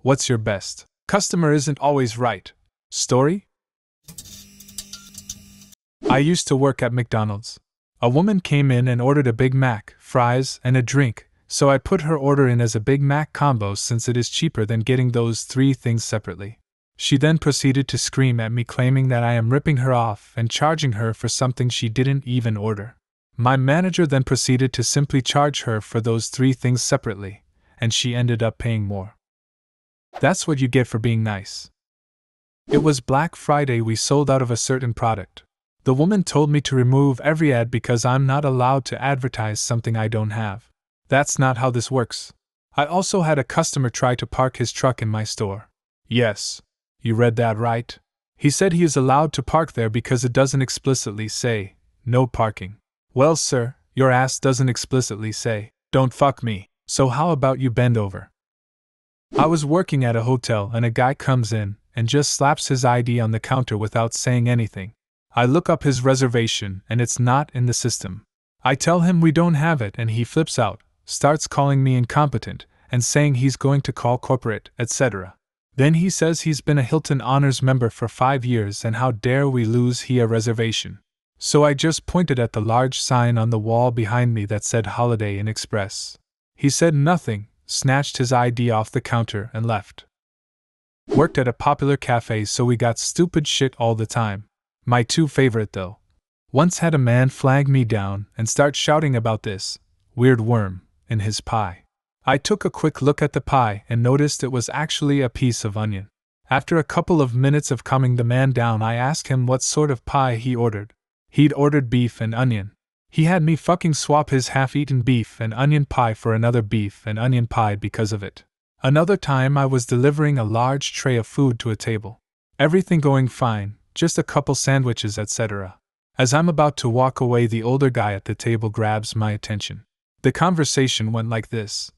What's your best? Customer isn't always right. Story? I used to work at McDonald's. A woman came in and ordered a Big Mac, fries, and a drink, so I put her order in as a Big Mac combo since it is cheaper than getting those 3 things separately. She then proceeded to scream at me, claiming that I am ripping her off and charging her for something she didn't even order. My manager then proceeded to simply charge her for those 3 things separately, and she ended up paying more. That's what you get for being nice. It was Black Friday. We sold out of a certain product. The woman told me to remove every ad because I'm not allowed to advertise something I don't have. That's not how this works. I also had a customer try to park his truck in my store. Yes, you read that right. He said he is allowed to park there because it doesn't explicitly say, no parking. Well, sir, your ass doesn't explicitly say, don't fuck me, so how about you bend over? I was working at a hotel and a guy comes in and just slaps his ID on the counter without saying anything. I look up his reservation and it's not in the system. I tell him we don't have it and he flips out, starts calling me incompetent and saying he's going to call corporate, etc. Then he says he's been a Hilton Honors member for 5 years and how dare we lose he a reservation. So I just pointed at the large sign on the wall behind me that said Holiday Inn Express. He said nothing, snatched his ID off the counter and left. Worked at a popular cafe, so we got stupid shit all the time. My 2 favorite though. Once had a man flag me down and start shouting about this weird worm in his pie. I took a quick look at the pie and noticed it was actually a piece of onion. After a couple of minutes of calming the man down, I asked him what sort of pie he ordered. He'd ordered beef and onion. He had me fucking swap his half-eaten beef and onion pie for another beef and onion pie because of it. Another time I was delivering a large tray of food to a table. Everything going fine, just a couple sandwiches, etc. As I'm about to walk away, the older guy at the table grabs my attention. The conversation went like this.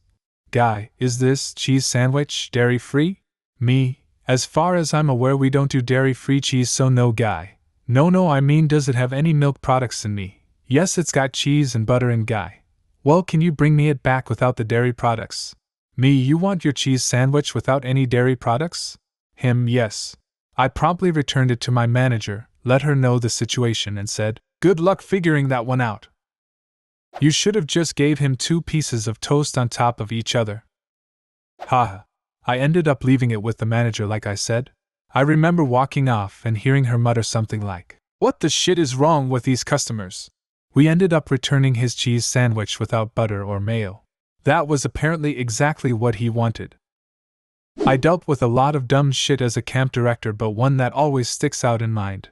Guy, is this cheese sandwich dairy-free? Me, as far as I'm aware we don't do dairy-free cheese, so no. Guy, no, I mean does it have any milk products in me? Yes, it's got cheese and butter in. Guy, well, can you bring me it back without the dairy products? Me, you want your cheese sandwich without any dairy products? Him, yes. I promptly returned it to my manager, let her know the situation and said, good luck figuring that one out. You should have just gave him 2 pieces of toast on top of each other. Haha. I ended up leaving it with the manager like I said. I remember walking off and hearing her mutter something like, what the shit is wrong with these customers? We ended up returning his cheese sandwich without butter or mayo. That was apparently exactly what he wanted. I dealt with a lot of dumb shit as a camp director, but one that always sticks out in mind.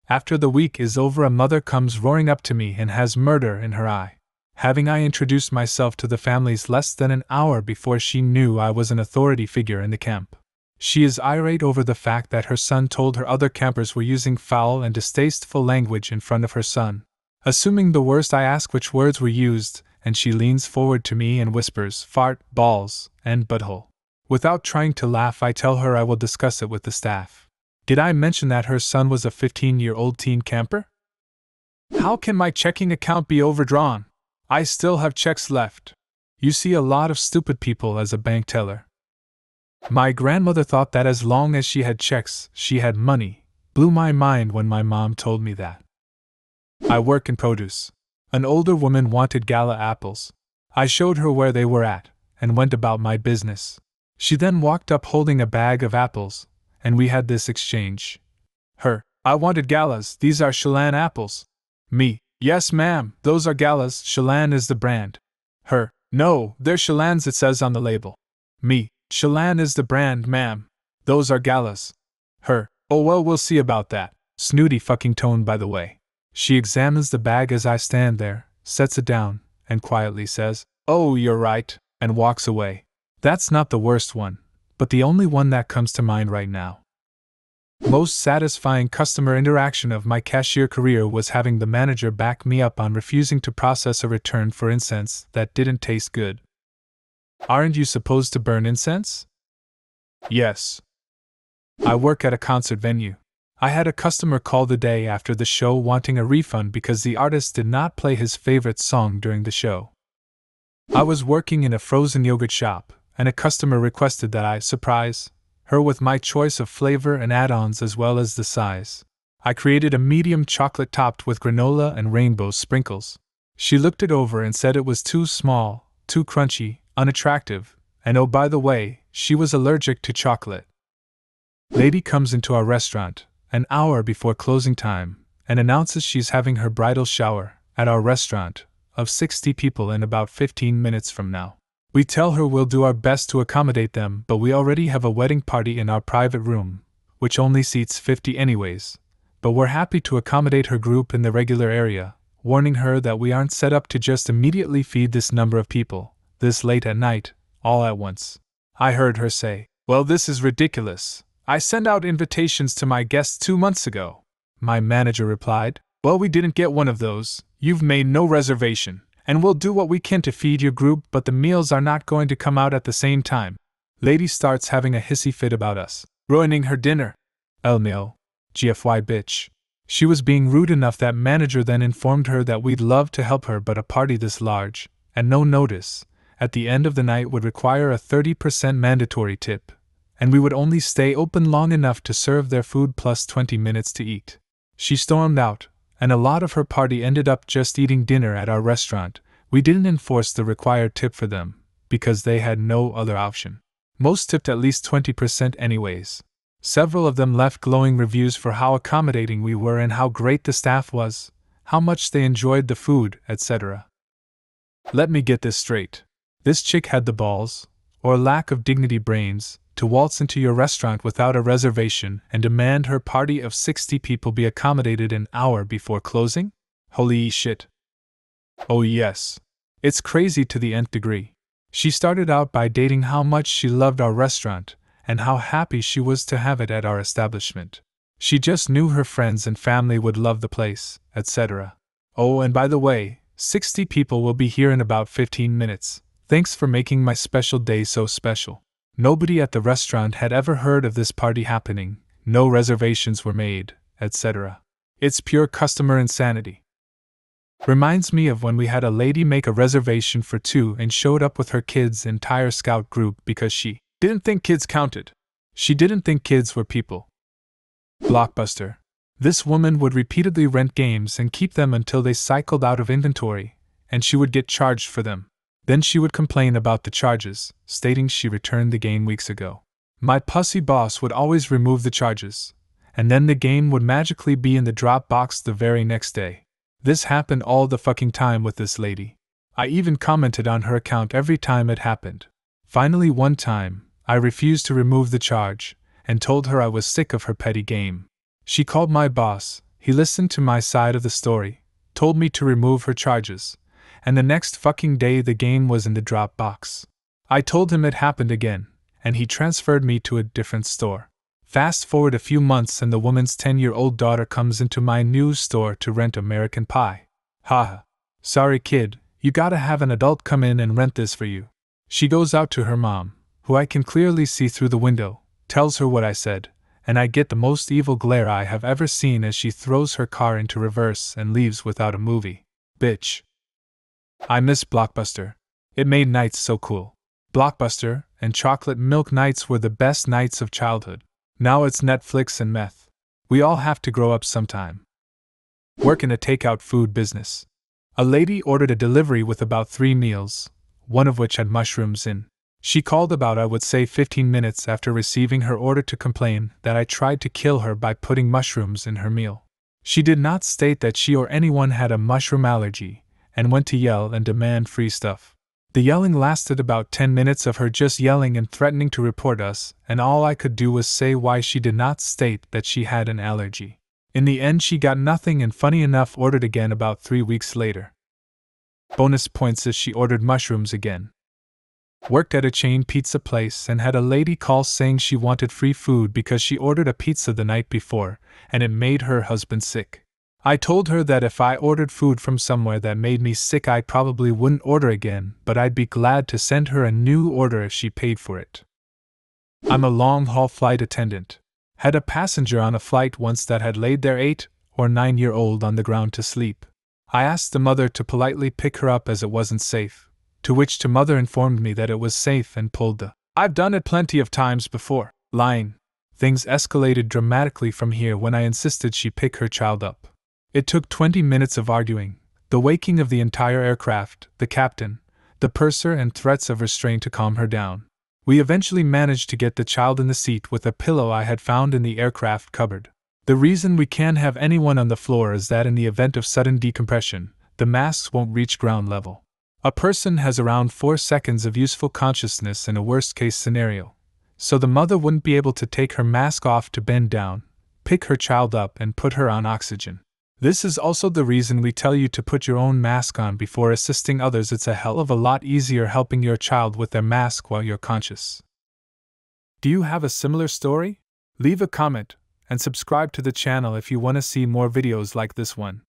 After the week is over, a mother comes roaring up to me and has murder in her eye. Having I introduced myself to the families less than an hour before she knew I was an authority figure in the camp. She is irate over the fact that her son told her other campers were using foul and distasteful language in front of her son. Assuming the worst, I ask which words were used, and she leans forward to me and whispers, fart, balls, and butthole. Without trying to laugh, I tell her I will discuss it with the staff. Did I mention that her son was a 15-year-old teen camper? How can my checking account be overdrawn? I still have checks left. You see a lot of stupid people as a bank teller. My grandmother thought that as long as she had checks, she had money. Blew my mind when my mom told me that. I work in produce. An older woman wanted gala apples. I showed her where they were at, and went about my business. She then walked up holding a bag of apples, and we had this exchange. Her, I wanted galas, these are Chelan apples. Me, yes ma'am, those are galas, Chelan is the brand. Her, no, they're Chelans, it says on the label. Me, Chelan is the brand ma'am, those are galas. Her, oh well, we'll see about that. Snooty fucking tone, by the way. She examines the bag as I stand there, sets it down, and quietly says, oh, you're right, and walks away. That's not the worst one, but the only one that comes to mind right now. Most satisfying customer interaction of my cashier career was having the manager back me up on refusing to process a return for incense that didn't taste good. Aren't you supposed to burn incense? Yes. I work at a concert venue. I had a customer call the day after the show wanting a refund because the artist did not play his favorite song during the show. I was working in a frozen yogurt shop, and a customer requested that I surprise her with my choice of flavor and add-ons as well as the size. I created a medium chocolate topped with granola and rainbow sprinkles. She looked it over and said it was too small, too crunchy, unattractive, and oh, by the way, she was allergic to chocolate. Lady comes into our restaurant an hour before closing time and announces she's having her bridal shower at our restaurant of 60 people in about 15 minutes from now. We tell her we'll do our best to accommodate them, but we already have a wedding party in our private room, which only seats 50 anyways, but we're happy to accommodate her group in the regular area, warning her that we aren't set up to just immediately feed this number of people, this late at night, all at once. I heard her say, "Well, this is ridiculous. I sent out invitations to my guests 2 months ago." My manager replied, "Well, we didn't get one of those. You've made no reservation, and we'll do what we can to feed your group, but the meals are not going to come out at the same time." Lady starts having a hissy fit about us ruining her dinner. LMAO. GFY bitch. She was being rude enough that manager then informed her that we'd love to help her, but a party this large, and no notice, at the end of the night would require a 30% mandatory tip, and we would only stay open long enough to serve their food plus 20 minutes to eat. She stormed out, and a lot of her party ended up just eating dinner at our restaurant. We didn't enforce the required tip for them, because they had no other option. Most tipped at least 20% anyways. Several of them left glowing reviews for how accommodating we were and how great the staff was, how much they enjoyed the food, etc. Let me get this straight. This chick had the balls, or lack of dignity brains, to waltz into your restaurant without a reservation and demand her party of 60 people be accommodated an hour before closing? Holy shit. Oh yes. It's crazy to the nth degree. She started out by dating how much she loved our restaurant, and how happy she was to have it at our establishment. She just knew her friends and family would love the place, etc. Oh, and by the way, 60 people will be here in about 15 minutes. Thanks for making my special day so special. Nobody at the restaurant had ever heard of this party happening, no reservations were made, etc. It's pure customer insanity. Reminds me of when we had a lady make a reservation for 2 and showed up with her kids' entire scout group because she didn't think kids counted. She didn't think kids were people. Blockbuster. This woman would repeatedly rent games and keep them until they cycled out of inventory, and she would get charged for them. Then she would complain about the charges, stating she returned the game weeks ago. My pussy boss would always remove the charges, and then the game would magically be in the drop box the very next day. This happened all the fucking time with this lady. I even commented on her account every time it happened. Finally, one time, I refused to remove the charge, and told her I was sick of her petty game. She called my boss, he listened to my side of the story, told me to remove her charges, and the next fucking day the game was in the drop box. I told him it happened again, and he transferred me to a different store. Fast forward a few months and the woman's 10-year-old daughter comes into my new store to rent American Pie. Haha. Sorry kid, you gotta have an adult come in and rent this for you. She goes out to her mom, who I can clearly see through the window, tells her what I said, and I get the most evil glare I have ever seen as she throws her car into reverse and leaves without a movie. Bitch. I miss Blockbuster. It made nights so cool. Blockbuster and chocolate milk nights were the best nights of childhood. Now it's Netflix and meth. We all have to grow up sometime. Work in a takeout food business. A lady ordered a delivery with about 3 meals, one of which had mushrooms in. She called about, I would say, 15 minutes after receiving her order to complain that I tried to kill her by putting mushrooms in her meal. She did not state that she or anyone had a mushroom allergy, and went to yell and demand free stuff. The yelling lasted about 10 minutes of her just yelling and threatening to report us, and all I could do was say why she did not state that she had an allergy. In the end she got nothing and funny enough ordered again about 3 weeks later. Bonus points as she ordered mushrooms again. Worked at a chain pizza place and had a lady call saying she wanted free food because she ordered a pizza the night before, and it made her husband sick. I told her that if I ordered food from somewhere that made me sick I probably wouldn't order again, but I'd be glad to send her a new order if she paid for it. I'm a long-haul flight attendant. Had a passenger on a flight once that had laid their 8 or 9-year-old on the ground to sleep. I asked the mother to politely pick her up as it wasn't safe, To which to mother informed me that it was safe and pulled the "I've done it plenty of times before" line. Things escalated dramatically from here when I insisted she pick her child up. It took 20 minutes of arguing, the waking of the entire aircraft, the captain, the purser, and threats of restraint to calm her down. We eventually managed to get the child in the seat with a pillow I had found in the aircraft cupboard. The reason we can't have anyone on the floor is that in the event of sudden decompression, the masks won't reach ground level. A person has around 4 seconds of useful consciousness in a worst-case scenario, so the mother wouldn't be able to take her mask off to bend down, pick her child up, and put her on oxygen. This is also the reason we tell you to put your own mask on before assisting others. It's a hell of a lot easier helping your child with their mask while you're conscious. Do you have a similar story? Leave a comment and subscribe to the channel if you want to see more videos like this one.